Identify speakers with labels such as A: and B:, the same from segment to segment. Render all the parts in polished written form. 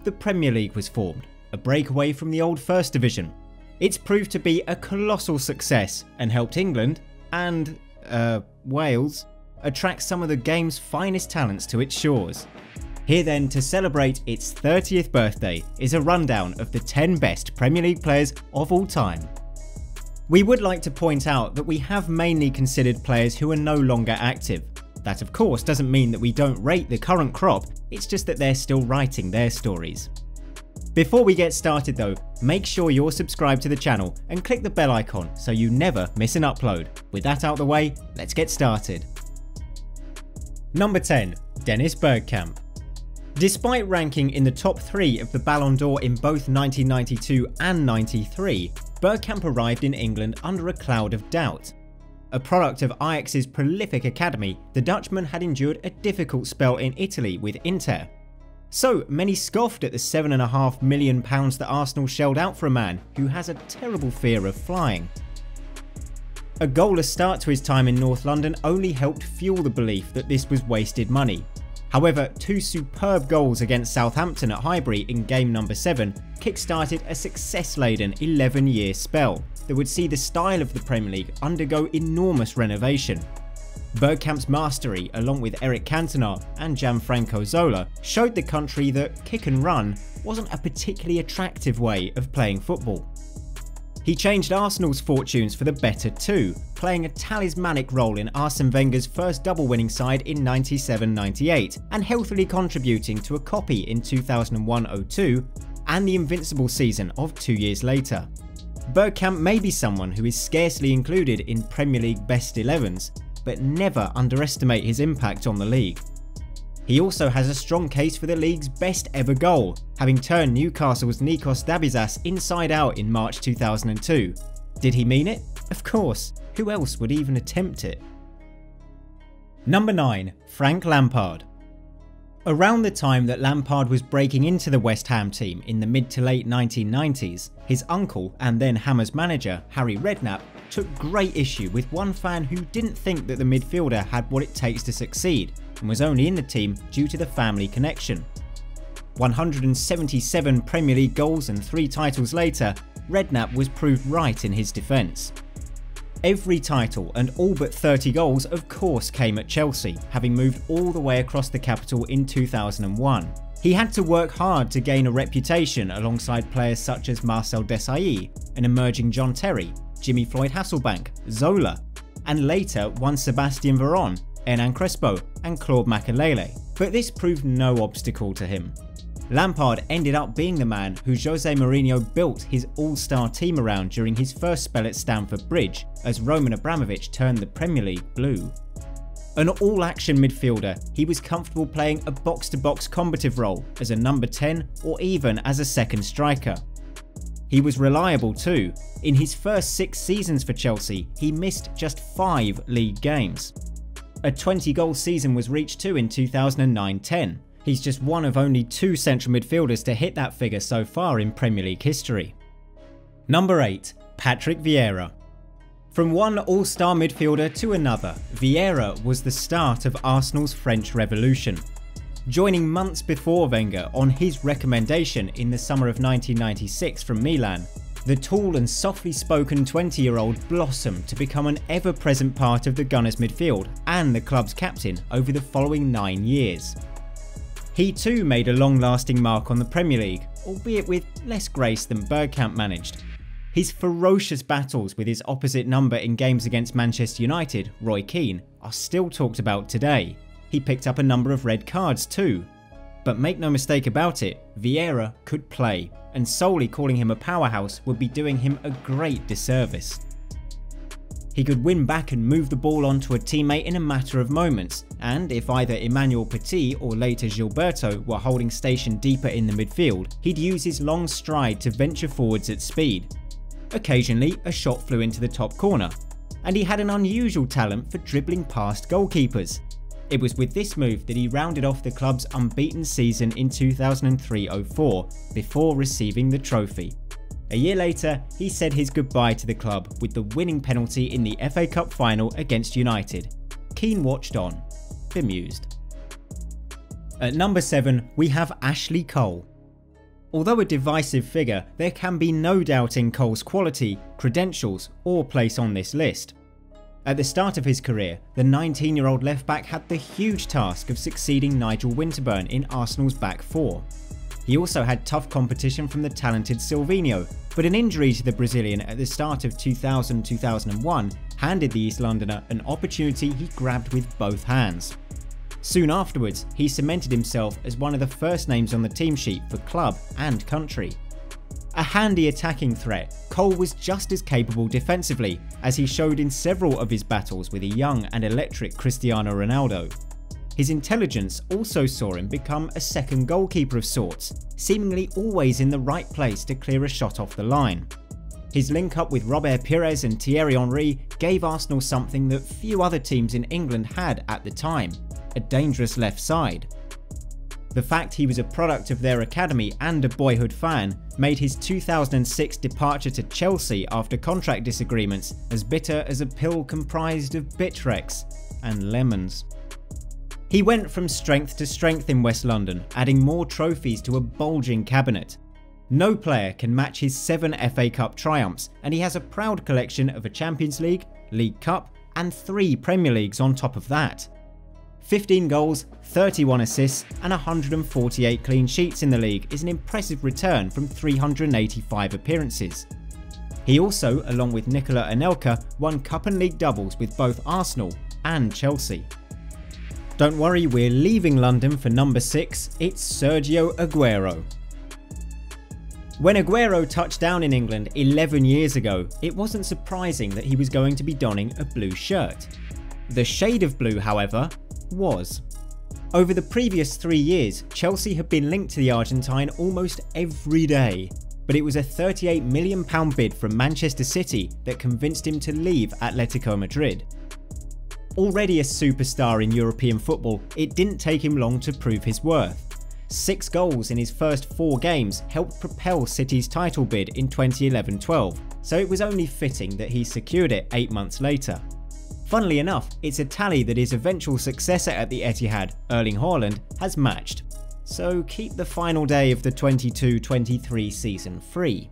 A: the Premier League was formed, a breakaway from the old First Division. It's proved to be a colossal success and helped England and Wales attract some of the game's finest talents to its shores. Here then, to celebrate its 30th birthday, is a rundown of the 10 best Premier League players of all time. We would like to point out that we have mainly considered players who are no longer active. That of course doesn't mean that we don't rate the current crop, it's just that they're still writing their stories. Before we get started though, make sure you're subscribed to the channel and click the bell icon so you never miss an upload. With that out the way, let's get started. Number 10. Dennis Bergkamp. Despite ranking in the top 3 of the Ballon d'Or in both 1992 and 93, Bergkamp arrived in England under a cloud of doubt. A product of Ajax's prolific academy, the Dutchman had endured a difficult spell in Italy with Inter. So many scoffed at the £7.5 million that Arsenal shelled out for a man who has a terrible fear of flying. A goalless start to his time in North London only helped fuel the belief that this was wasted money. However, 2 superb goals against Southampton at Highbury in game number 7 kick-started a success-laden 11-year spell that would see the style of the Premier League undergo enormous renovation. Bergkamp's mastery, along with Eric Cantona and Gianfranco Zola, showed the country that kick and run wasn't a particularly attractive way of playing football. He changed Arsenal's fortunes for the better too, playing a talismanic role in Arsene Wenger's first double-winning side in 97-98 and healthily contributing to a copy in 2001-02 and the invincible season of 2 years later. Bergkamp may be someone who is scarcely included in Premier League best 11s, but never underestimate his impact on the league. He also has a strong case for the league's best ever goal, having turned Newcastle's Nikos Dabizas inside out in March 2002. Did he mean it? Of course, who else would even attempt it? Number 9. Frank Lampard. Around the time that Lampard was breaking into the West Ham team in the mid to late 1990s, his uncle and then Hammers manager Harry Redknapp took great issue with one fan who didn't think that the midfielder had what it takes to succeed and was only in the team due to the family connection. 177 Premier League goals and 3 titles later, Redknapp was proved right in his defence. Every title and all but 30 goals of course came at Chelsea, having moved all the way across the capital in 2001. He had to work hard to gain a reputation alongside players such as Marcel Desailly, an emerging John Terry, Jimmy Floyd Hasselbank, Zola, and later one Sebastian Veron, Hernan Crespo and Claude Makelele, but this proved no obstacle to him. Lampard ended up being the man who Jose Mourinho built his all-star team around during his first spell at Stamford Bridge as Roman Abramovich turned the Premier League blue. An all-action midfielder, he was comfortable playing a box-to-box combative role as a number 10 or even as a second striker. He was reliable too. In his first 6 seasons for Chelsea, he missed just 5 league games. A 20-goal season was reached too in 2009-10. He's just one of only 2 central midfielders to hit that figure so far in Premier League history. Number 8. Patrick Vieira. From one all-star midfielder to another, Vieira was the start of Arsenal's French Revolution. Joining months before Wenger on his recommendation in the summer of 1996 from Milan, the tall and softly spoken 20-year-old blossomed to become an ever-present part of the Gunners' midfield and the club's captain over the following 9 years. He too made a long-lasting mark on the Premier League, albeit with less grace than Bergkamp managed. His ferocious battles with his opposite number in games against Manchester United, Roy Keane, are still talked about today. He picked up a number of red cards too. But make no mistake about it, Vieira could play, and solely calling him a powerhouse would be doing him a great disservice. He could win back and move the ball onto a teammate in a matter of moments, and if either Emmanuel Petit or later Gilberto were holding station deeper in the midfield, he'd use his long stride to venture forwards at speed. Occasionally, a shot flew into the top corner, and he had an unusual talent for dribbling past goalkeepers. It was with this move that he rounded off the club's unbeaten season in 2003-04 before receiving the trophy. A year later, he said his goodbye to the club with the winning penalty in the FA Cup final against United. Keane watched on, bemused. At number 7, we have Ashley Cole. Although a divisive figure, there can be no doubting Cole's quality, credentials, or place on this list. At the start of his career, the 19-year-old left-back had the huge task of succeeding Nigel Winterburn in Arsenal's back four. He also had tough competition from the talented Silvinho, but an injury to the Brazilian at the start of 2000-2001 handed the East Londoner an opportunity he grabbed with both hands. Soon afterwards, he cemented himself as one of the first names on the team sheet for club and country. A handy attacking threat, Cole was just as capable defensively, as he showed in several of his battles with a young and electric Cristiano Ronaldo. His intelligence also saw him become a second goalkeeper of sorts, seemingly always in the right place to clear a shot off the line. His link-up with Robert Pires and Thierry Henry gave Arsenal something that few other teams in England had at the time: a dangerous left side. The fact he was a product of their academy and a boyhood fan made his 2006 departure to Chelsea after contract disagreements as bitter as a pill comprised of Bitrex and lemons. He went from strength to strength in West London, adding more trophies to a bulging cabinet. No player can match his 7 FA Cup triumphs, and he has a proud collection of a Champions League, League Cup, and 3 Premier Leagues on top of that. 15 goals, 31 assists, and 148 clean sheets in the league is an impressive return from 385 appearances. He also, along with Nicola Anelka, won Cup and League doubles with both Arsenal and Chelsea. Don't worry, we're leaving London for number 6, it's Sergio Aguero. When Aguero touched down in England 11 years ago, it wasn't surprising that he was going to be donning a blue shirt. The shade of blue, however, was. Over the previous 3 years, Chelsea had been linked to the Argentine almost every day, but it was a £38 million bid from Manchester City that convinced him to leave Atletico Madrid. Already a superstar in European football, it didn't take him long to prove his worth. 6 goals in his first 4 games helped propel City's title bid in 2011-12, so it was only fitting that he secured it 8 months later. Funnily enough, it's a tally that his eventual successor at the Etihad, Erling Haaland, has matched. So keep the final day of the 22-23 season free.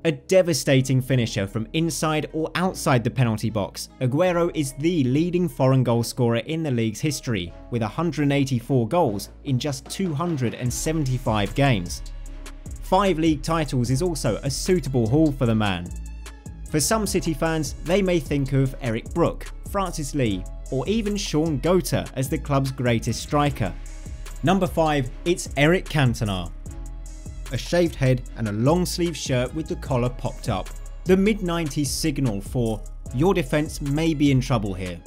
A: A devastating finisher from inside or outside the penalty box, Aguero is the leading foreign goal scorer in the league's history, with 184 goals in just 275 games. 5 league titles is also a suitable haul for the man. For some City fans, they may think of Eric Brook, Francis Lee, or even Sean Gota as the club's greatest striker. Number 5, it's Eric Cantona. A shaved head and a long sleeve shirt with the collar popped up. The mid-90s signal for, your defence may be in trouble here.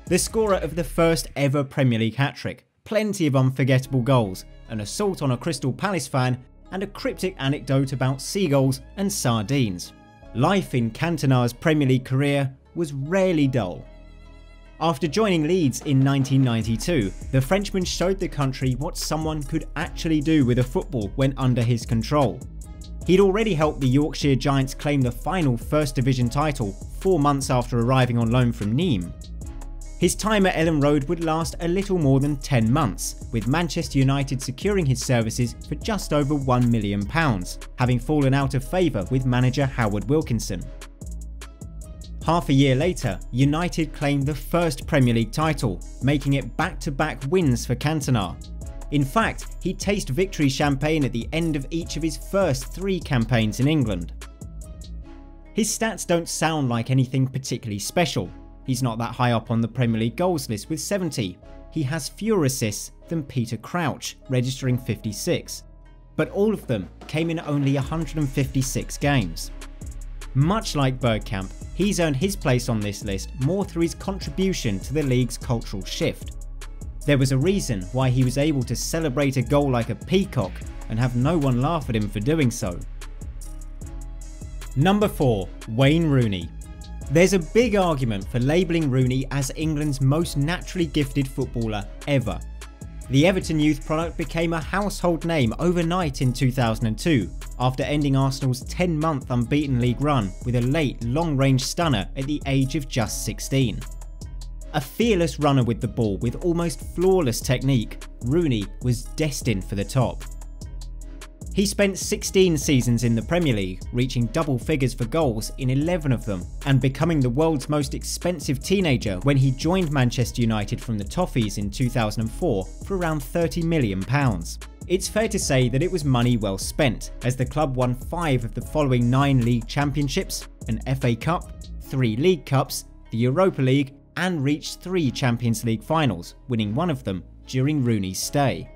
A: The scorer of the first ever Premier League hat-trick, plenty of unforgettable goals, an assault on a Crystal Palace fan, and a cryptic anecdote about seagulls and sardines. Life in Cantona's Premier League career was rarely dull. After joining Leeds in 1992, the Frenchman showed the country what someone could actually do with a football when under his control. He'd already helped the Yorkshire Giants claim the final First Division title 4 months after arriving on loan from Nîmes. His time at Ellen Road would last a little more than 10 months, with Manchester United securing his services for just over £1 million, having fallen out of favour with manager Howard Wilkinson. Half a year later, United claimed the first Premier League title, making it back-to-back wins for Cantona. In fact, he'd taste victory champagne at the end of each of his first 3 campaigns in England. His stats don't sound like anything particularly special. He's not that high up on the Premier League goals list with 70. He has fewer assists than Peter Crouch, registering 56. But all of them came in only 156 games. Much like Bergkamp, he's earned his place on this list more through his contribution to the league's cultural shift. There was a reason why he was able to celebrate a goal like a peacock and have no one laugh at him for doing so. Number 4, Wayne Rooney. There's a big argument for labelling Rooney as England's most naturally gifted footballer ever. The Everton youth product became a household name overnight in 2002, after ending Arsenal's 10-month unbeaten league run with a late long-range stunner at the age of just 16. A fearless runner with the ball with almost flawless technique, Rooney was destined for the top. He spent 16 seasons in the Premier League, reaching double figures for goals in 11 of them, and becoming the world's most expensive teenager when he joined Manchester United from the Toffees in 2004 for around £30 million. It's fair to say that it was money well spent, as the club won 5 of the following 9 league championships, an FA Cup, 3 League Cups, the Europa League, and reached 3 Champions League finals, winning one of them during Rooney's stay.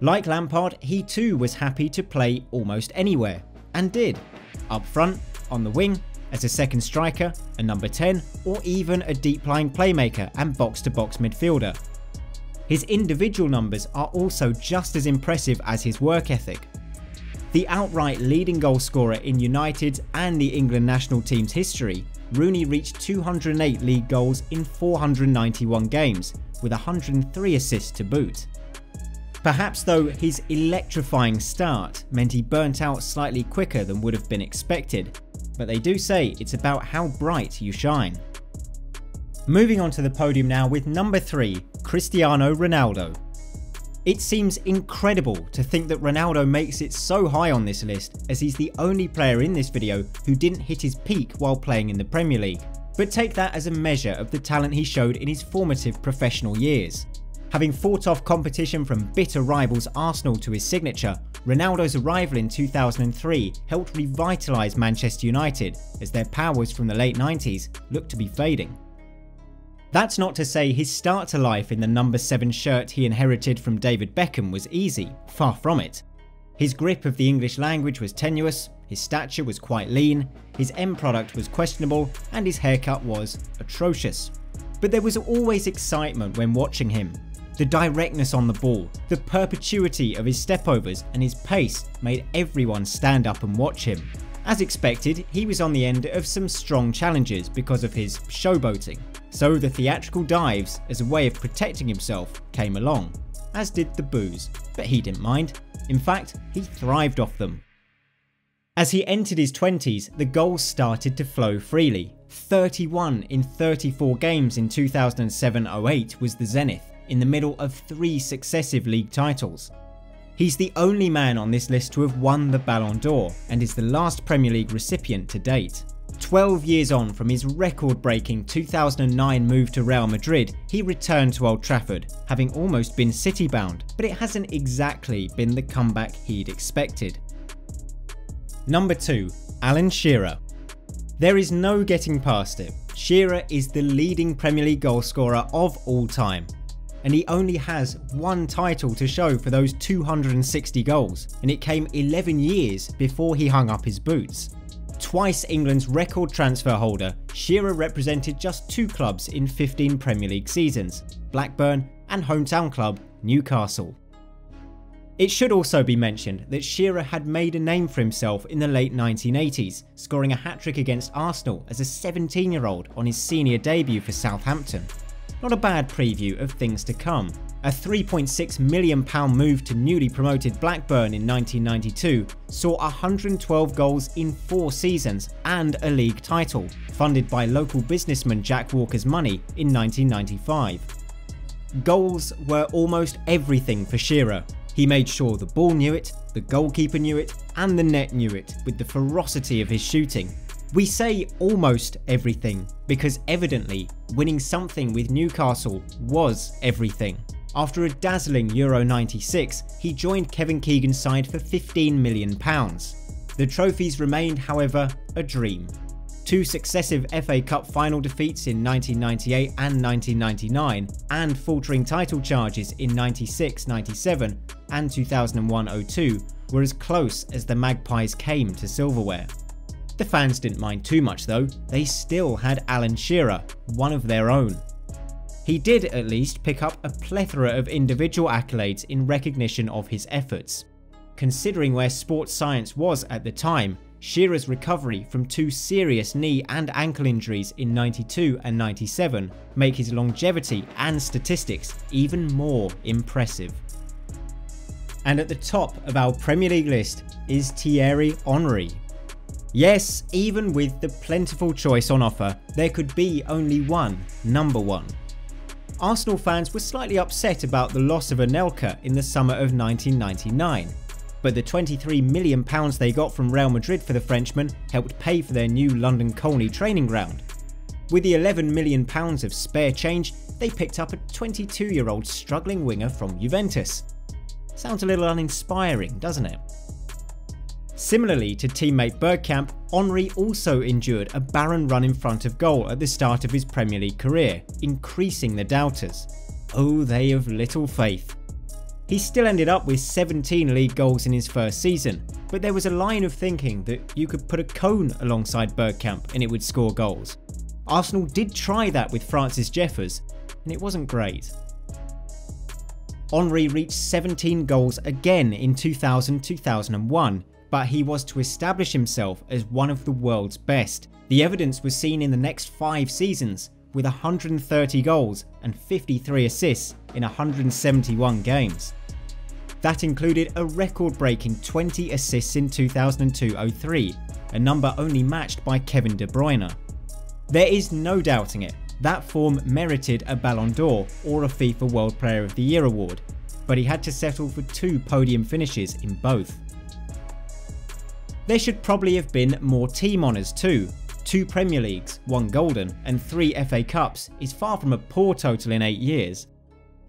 A: Like Lampard, he too was happy to play almost anywhere, and did. Up front, on the wing, as a second striker, a number 10, or even a deep-lying playmaker and box-to-box midfielder. His individual numbers are also just as impressive as his work ethic. The outright leading goal scorer in United's and the England national team's history, Rooney reached 208 league goals in 491 games, with 103 assists to boot. Perhaps though, his electrifying start meant he burnt out slightly quicker than would have been expected, but they do say it's about how bright you shine. Moving on to the podium now with number 3, Cristiano Ronaldo. It seems incredible to think that Ronaldo makes it so high on this list, as he's the only player in this video who didn't hit his peak while playing in the Premier League, but take that as a measure of the talent he showed in his formative professional years. Having fought off competition from bitter rivals Arsenal to his signature, Ronaldo's arrival in 2003 helped revitalise Manchester United, as their powers from the late 90s looked to be fading. That's not to say his start to life in the number 7 shirt he inherited from David Beckham was easy, far from it. His grip of the English language was tenuous, his stature was quite lean, his end product was questionable, and his haircut was atrocious. But there was always excitement when watching him. The directness on the ball, the perpetuity of his stepovers, and his pace made everyone stand up and watch him. As expected, he was on the end of some strong challenges because of his showboating, so the theatrical dives as a way of protecting himself came along, as did the boos, but he didn't mind. In fact, he thrived off them. As he entered his 20s, the goals started to flow freely. 31 in 34 games in 2007-08 was the zenith, in the middle of 3 successive league titles. He's the only man on this list to have won the Ballon d'Or, and is the last Premier League recipient to date. 12 years on from his record-breaking 2009 move to Real Madrid, he returned to Old Trafford, having almost been City-bound, but it hasn't exactly been the comeback he'd expected. Number 2, Alan Shearer. There is no getting past it. Shearer is the leading Premier League goalscorer of all time, and he only has 1 title to show for those 260 goals, and it came 11 years before he hung up his boots. Twice England's record transfer holder, Shearer represented just 2 clubs in 15 Premier League seasons, Blackburn and hometown club Newcastle. It should also be mentioned that Shearer had made a name for himself in the late 1980s, scoring a hat-trick against Arsenal as a 17-year-old on his senior debut for Southampton. Not a bad preview of things to come. A £3.6 million move to newly promoted Blackburn in 1992 saw 112 goals in 4 seasons and a league title, funded by local businessman Jack Walker's money in 1995. Goals were almost everything for Shearer. He made sure the ball knew it, the goalkeeper knew it, and the net knew it with the ferocity of his shooting. We say almost everything because evidently winning something with Newcastle was everything. After a dazzling Euro 96, he joined Kevin Keegan's side for £15 million. The trophies remained, however, a dream. 2 successive FA Cup final defeats in 1998 and 1999, and faltering title charges in 96-97 and 2001-02 were as close as the Magpies came to silverware. The fans didn't mind too much though, they still had Alan Shearer, one of their own. He did at least pick up a plethora of individual accolades in recognition of his efforts. Considering where sports science was at the time, Shearer's recovery from 2 serious knee and ankle injuries in 92 and 97 make his longevity and statistics even more impressive. And at the top of our Premier League list is Thierry Henry. Yes, even with the plentiful choice on offer, there could be only one number 1. Arsenal fans were slightly upset about the loss of Anelka in the summer of 1999. but the £23 million they got from Real Madrid for the Frenchman helped pay for their new London Colney training ground. With the £11 million of spare change, they picked up a 22-year-old struggling winger from Juventus. Sounds a little uninspiring, doesn't it? Similarly to teammate Bergkamp, Henry also endured a barren run in front of goal at the start of his Premier League career, increasing the doubters. Oh, they of little faith. He still ended up with 17 league goals in his first season, but there was a line of thinking that you could put a cone alongside Bergkamp and it would score goals. Arsenal did try that with Francis Jeffers, and it wasn't great. Henry reached 17 goals again in 2000-2001, but he was to establish himself as one of the world's best. The evidence was seen in the next 5 seasons, with 130 goals and 53 assists in 171 games. That included a record-breaking 20 assists in 2002-03, a number only matched by Kevin De Bruyne. There is no doubting it, that form merited a Ballon d'Or or a FIFA World Player of the Year award, but he had to settle for 2 podium finishes in both. There should probably have been more team honours too. 2 Premier Leagues, 1 Golden and 3 FA Cups is far from a poor total in 8 years.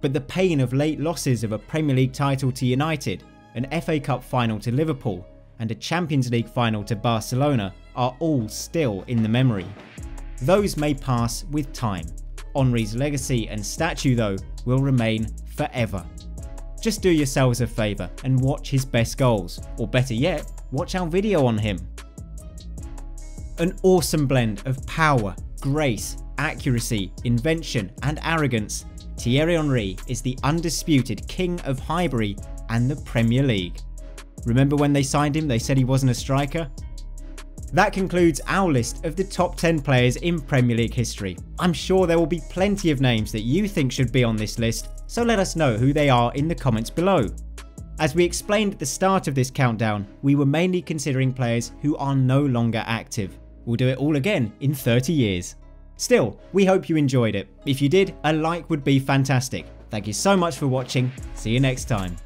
A: But the pain of late losses of a Premier League title to United, an FA Cup final to Liverpool and a Champions League final to Barcelona are all still in the memory. Those may pass with time. Henry's legacy and statue though will remain forever. Just do yourselves a favour and watch his best goals, or better yet, watch our video on him. An awesome blend of power, grace, accuracy, invention and arrogance, Thierry Henry is the undisputed king of Highbury and the Premier League. Remember when they signed him they said he wasn't a striker? That concludes our list of the top 10 players in Premier League history. I'm sure there will be plenty of names that you think should be on this list, so let us know who they are in the comments below. As we explained at the start of this countdown, we were mainly considering players who are no longer active. We'll do it all again in 30 years. Still, we hope you enjoyed it. If you did, a like would be fantastic. Thank you so much for watching. See you next time.